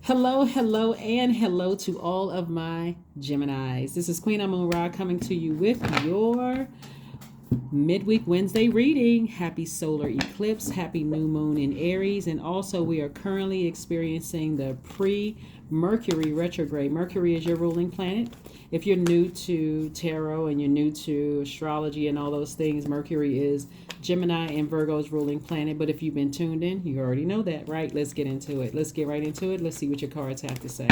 Hello, hello, and hello to all of my Geminis. This is Queen Amun Ra coming to you with your midweek Wednesday reading. Happy solar eclipse, happy new moon in Aries, and also we are currently experiencing the pre-Mercury retrograde. Mercury is your ruling planet. If you're new to tarot and you're new to astrology and all those things, Mercury is Gemini and Virgo's ruling planet. But if you've been tuned in, you already know that, right? Let's get into it. Let's get right into it. Let's see what your cards have to say.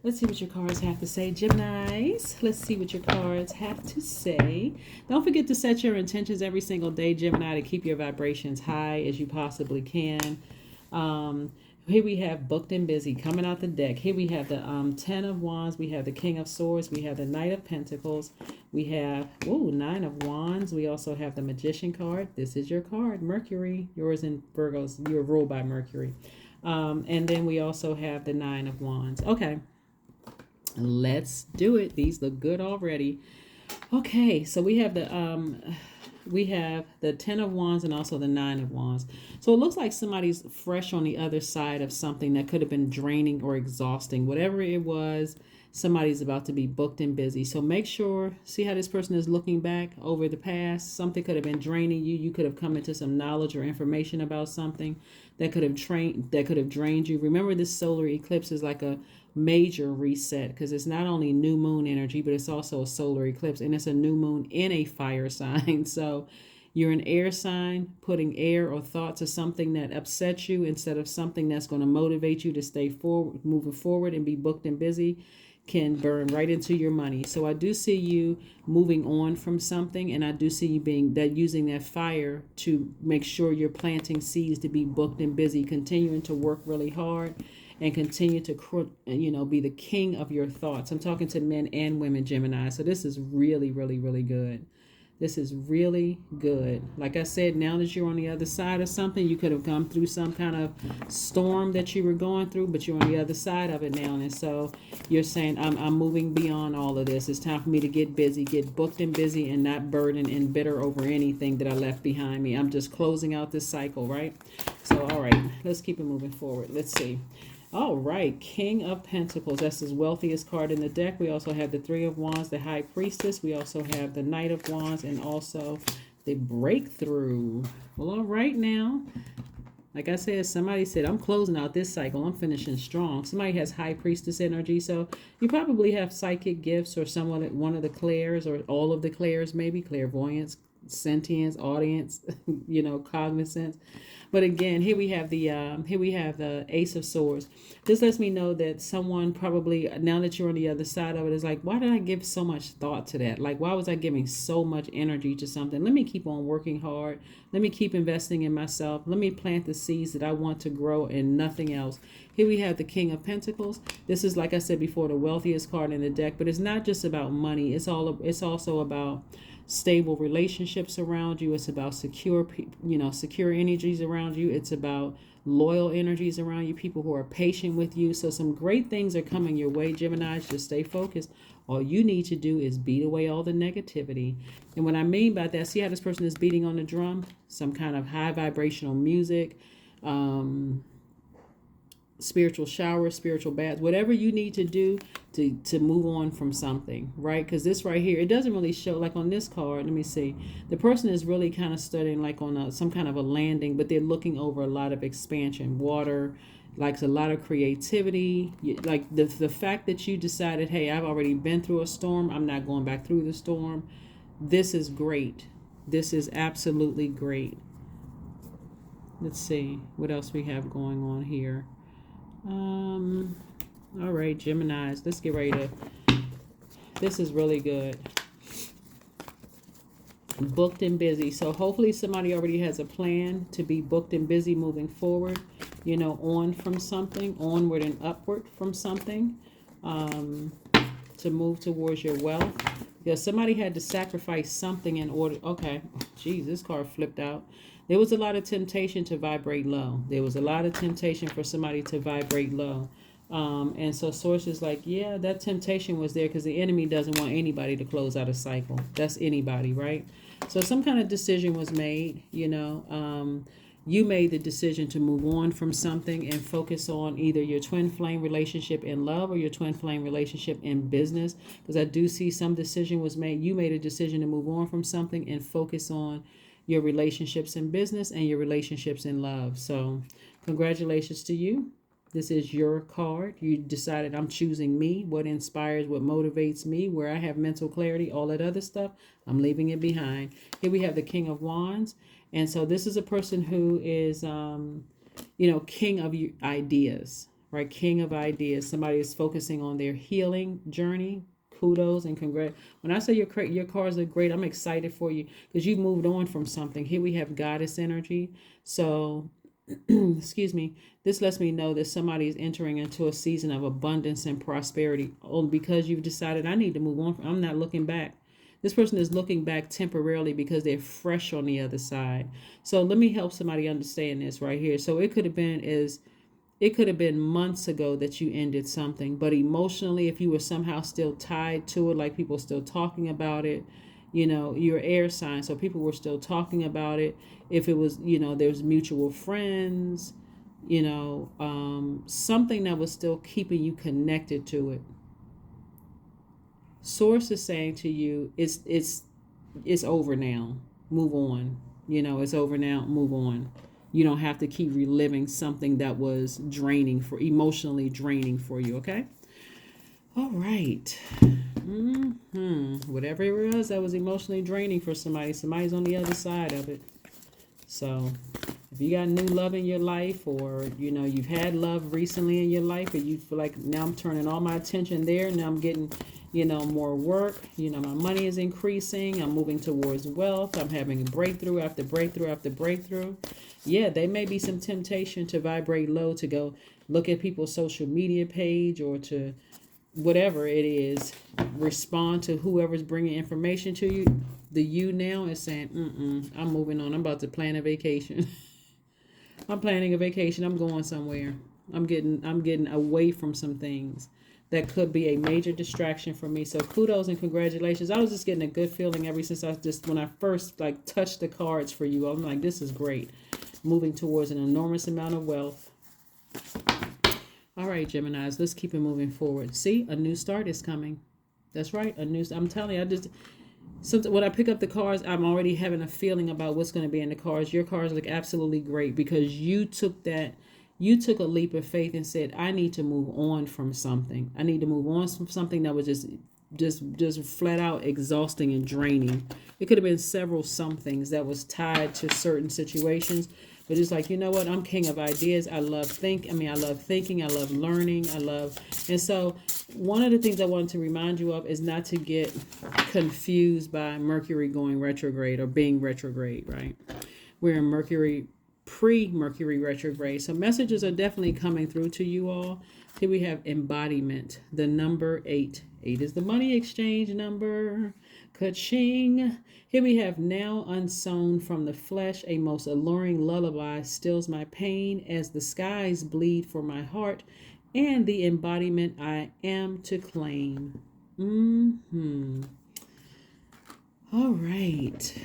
Let's see what your cards have to say, Geminis. Let's see what your cards have to say. Don't forget to set your intentions every single day, Gemini, to keep your vibrations high as you possibly can. Here we have booked and busy coming out the deck. Here we have the Ten of Wands. We have the King of Swords. We have the Knight of Pentacles. We have, Nine of Wands. We also have the Magician card. This is your card, Mercury. Yours in Virgo's. You're ruled by Mercury. And then we also have the Nine of Wands. Okay. Let's do it. These look good already. Okay, so we have the Ten of Wands and also the Nine of Wands. So it looks like somebody's fresh on the other side of something that could have been draining or exhausting. Whatever it was, somebody's about to be booked and busy. So make sure, see how this person is looking back over the past. Something could have been draining you. You could have come into some knowledge or information about something that could have drained you. Remember, this solar eclipse is like a major reset because it's not only new moon energy, but it's also a solar eclipse, and it's a new moon in a fire sign. So you're an air sign, putting air or thought to something that upsets you instead of something that's going to motivate you to stay forward, moving forward and be booked and busy, can burn right into your money. So I do see you moving on from something, and I do see you using that fire to make sure you're planting seeds to be booked and busy, continuing to work really hard and continue to be the king of your thoughts. I'm talking to men and women, Gemini. So this is really, really, really good. This is really good. Like I said, now that you're on the other side of something, you could have come through some kind of storm that you were going through, but you're on the other side of it now. And so you're saying, I'm moving beyond all of this. It's time for me to get busy, get booked and busy, and not burdened and bitter over anything that I left behind me. I'm just closing out this cycle, right? So, all right, let's keep it moving forward. Let's see. All right, King of Pentacles. That's his wealthiest card in the deck. We also have the Three of Wands, the High Priestess. We also have the Knight of Wands and also the Breakthrough. Well, all right now. Like I said, somebody said, I'm closing out this cycle. I'm finishing strong. Somebody has High Priestess energy. So you probably have psychic gifts or one of the clairs or all of the clairs, maybe clairvoyance, sentience, audience, cognizance. But again, here we have the Ace of Swords. This lets me know that someone probably, now that you're on the other side of it, is like, why did I give so much thought to that? Like, why was I giving so much energy to something? Let me keep on working hard. Let me keep investing in myself. Let me plant the seeds that I want to grow and nothing else. Here we have the King of Pentacles. This is, like I said before, the wealthiest card in the deck. But it's not just about money. It's also about stable relationships around you. It's about secure energies around you. It's about loyal energies around you, people who are patient with you. So some great things are coming your way, Gemini. Just stay focused. All you need to do is beat away all the negativity. And what I mean by that, see how this person is beating on the drum? Some kind of high vibrational music, spiritual showers, spiritual baths, whatever you need to do to move on from something, right? Because this right here, it doesn't really show, like on this card, let me see, the person is really kind of studying like on some kind of a landing, but they're looking over a lot of expansion, water, like a lot of creativity, like the fact that you decided, hey, I've already been through a storm, I'm not going back through the storm. This is great. This is absolutely great. Let's see what else we have going on here. All right, Geminis, let's get ready to, this is really good. Booked and busy. So hopefully somebody already has a plan to be booked and busy moving forward, on from something, onward and upward from something, to move towards your wealth. Because somebody had to sacrifice something in order. Okay, geez, this card flipped out. There was a lot of temptation to vibrate low. There was a lot of temptation for somebody to vibrate low. And so Source is like, yeah, that temptation was there because the enemy doesn't want anybody to close out a cycle. That's anybody, right? So some kind of decision was made, You made the decision to move on from something and focus on either your twin flame relationship in love or your twin flame relationship in business. Because I do see some decision was made. You made a decision to move on from something and focus on your relationships in business and your relationships in love. So congratulations to you. This is your card. You decided I'm choosing me, what inspires, what motivates me, where I have mental clarity, all that other stuff. I'm leaving it behind. Here we have the King of Wands. And so this is a person who is, king of ideas, right? King of ideas. Somebody is focusing on their healing journey. Kudos and congrats. When I say your cards are great, I'm excited for you because you moved on from something. Here we have Goddess energy. So excuse me, this lets me know that somebody is entering into a season of abundance and prosperity only because you've decided I need to move on. I'm not looking back. This person is looking back temporarily because they're fresh on the other side. So let me help somebody understand this right here. So it could have been months ago that you ended something, but emotionally, if you were somehow still tied to it, like people still talking about it, you're air sign, so people were still talking about it. If it was, there's mutual friends, something that was still keeping you connected to it. Source is saying to you, it's over now. Move on. It's over now. Move on. You don't have to keep reliving something that was emotionally draining for you. Okay. All right. Whatever it was that was emotionally draining for somebody's on the other side of it. So if you got new love in your life, or you've had love recently in your life, and you feel like now I'm turning all my attention there, now I'm getting more work, my money is increasing, I'm moving towards wealth, I'm having breakthrough after breakthrough after breakthrough. Yeah, there may be some temptation to vibrate low, to go look at people's social media page, or to whatever it is, respond to whoever's bringing information to you. The you now is saying, I'm moving on. I'm about to plan a vacation. I'm planning a vacation. I'm going somewhere. I'm getting away from some things that could be a major distraction for me. So kudos and congratulations. I was just getting a good feeling ever since when I first touched the cards for you. I'm like, this is great. Moving towards an enormous amount of wealth. All right, Geminis, let's keep it moving forward. See, a new start is coming. That's right. I'm telling you, when I pick up the cards, I'm already having a feeling about what's going to be in the cards. Your cards look absolutely great because you took a leap of faith and said, I need to move on from something. I need to move on from something that was just flat out exhausting and draining. It could have been several somethings that was tied to certain situations. But it's like, you know what? I'm king of ideas. I love thinking. I love learning. And so one of the things I wanted to remind you of is not to get confused by Mercury going retrograde or being retrograde, right? We're in Mercury, pre-Mercury retrograde. So messages are definitely coming through to you all. Here we have embodiment, the number 8. 8 is the money exchange number. Ka-ching. Here we have now unsown from the flesh, a most alluring lullaby stills my pain as the skies bleed for my heart, and the embodiment I am to claim. All right.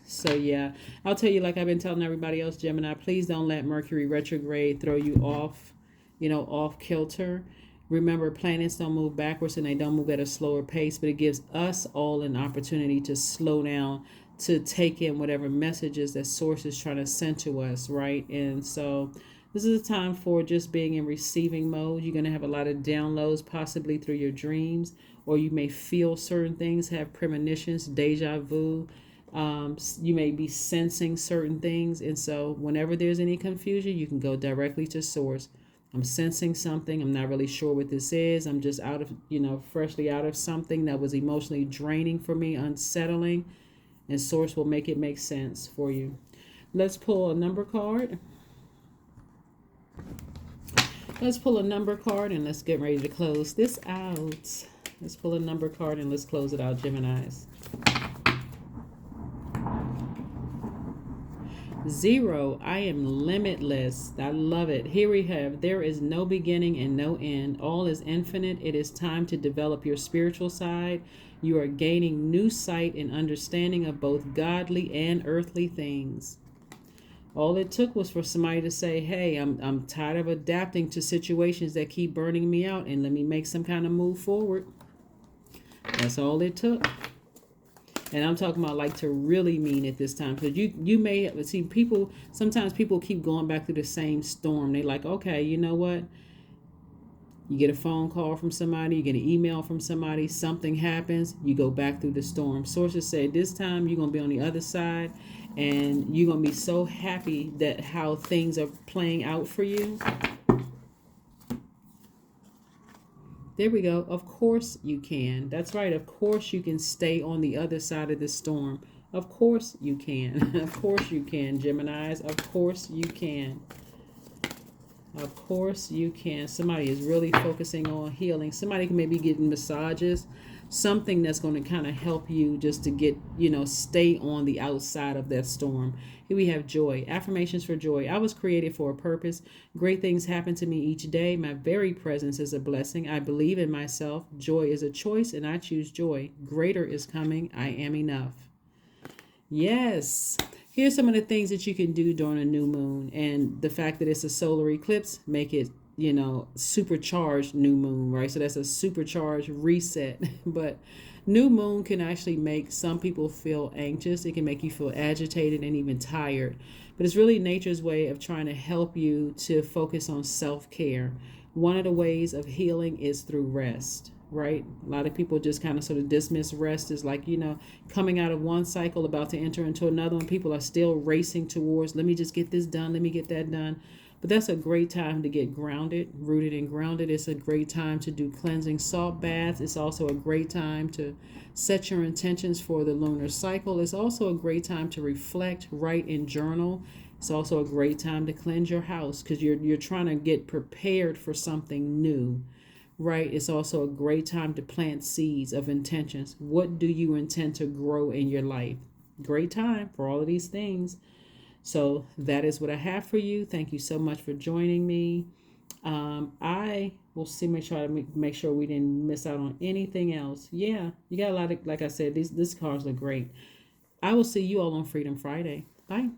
So yeah, I'll tell you, like I've been telling everybody else, Gemini, please don't let Mercury retrograde throw you off, off kilter. Remember, planets don't move backwards and they don't move at a slower pace, but it gives us all an opportunity to slow down, to take in whatever messages that source is trying to send to us, right? And so this is a time for just being in receiving mode. You're going to have a lot of downloads, possibly through your dreams, or you may feel certain things, have premonitions, deja vu. You may be sensing certain things. And so whenever there's any confusion, you can go directly to source. I'm sensing something. I'm not really sure what this is. I'm just freshly out of something that was emotionally draining for me, unsettling, and source will make it make sense for you. Let's pull a number card. Let's pull a number card and let's get ready to close this out. Let's pull a number card and let's close it out, Geminis. 0, I am limitless. I love it. Here we have, there is no beginning and no end. All is infinite. It is time to develop your spiritual side. You are gaining new sight and understanding of both godly and earthly things. All it took was for somebody to say, hey, I'm tired of adapting to situations that keep burning me out, and let me make some kind of move forward. That's all it took. And I'm talking about like to really mean it this time. Because you may see people, sometimes people keep going back through the same storm. They like, okay, you know what? You get a phone call from somebody, you get an email from somebody, something happens, you go back through the storm. Sources say this time you're going to be on the other side, and you're going to be so happy that how things are playing out for you. There we go. Of course you can. That's right. Of course you can stay on the other side of the storm. Of course you can. Of course you can, Geminis. Of course you can. Of course you can. Somebody is really focusing on healing. Somebody can maybe getting massages. Something that's going to kind of help you just to get, stay on the outside of that storm. Here we have joy. Affirmations for joy. I was created for a purpose. Great things happen to me each day. My very presence is a blessing. I believe in myself. Joy is a choice, and I choose joy. Greater is coming. I am enough. Yes. Here's some of the things that you can do during a new moon. And the fact that it's a solar eclipse, make it, supercharged new moon, right? So that's a supercharged reset. But new moon can actually make some people feel anxious. It can make you feel agitated and even tired. But it's really nature's way of trying to help you to focus on self-care. One of the ways of healing is through rest. Right? A lot of people just kind of sort of dismiss rest as like, coming out of one cycle, about to enter into another one. People are still racing towards, let me just get this done. Let me get that done. But that's a great time to get grounded, rooted and grounded. It's a great time to do cleansing salt baths. It's also a great time to set your intentions for the lunar cycle. It's also a great time to reflect, write, and journal. It's also a great time to cleanse your house because you're trying to get prepared for something new. Right? It's also a great time to plant seeds of intentions. What do you intend to grow in your life? Great time for all of these things. So that is what I have for you. Thank you so much for joining me. I will make sure we didn't miss out on anything else. Yeah, you got a lot of, like I said, these cards look great. I will see you all on Freedom Friday. Bye.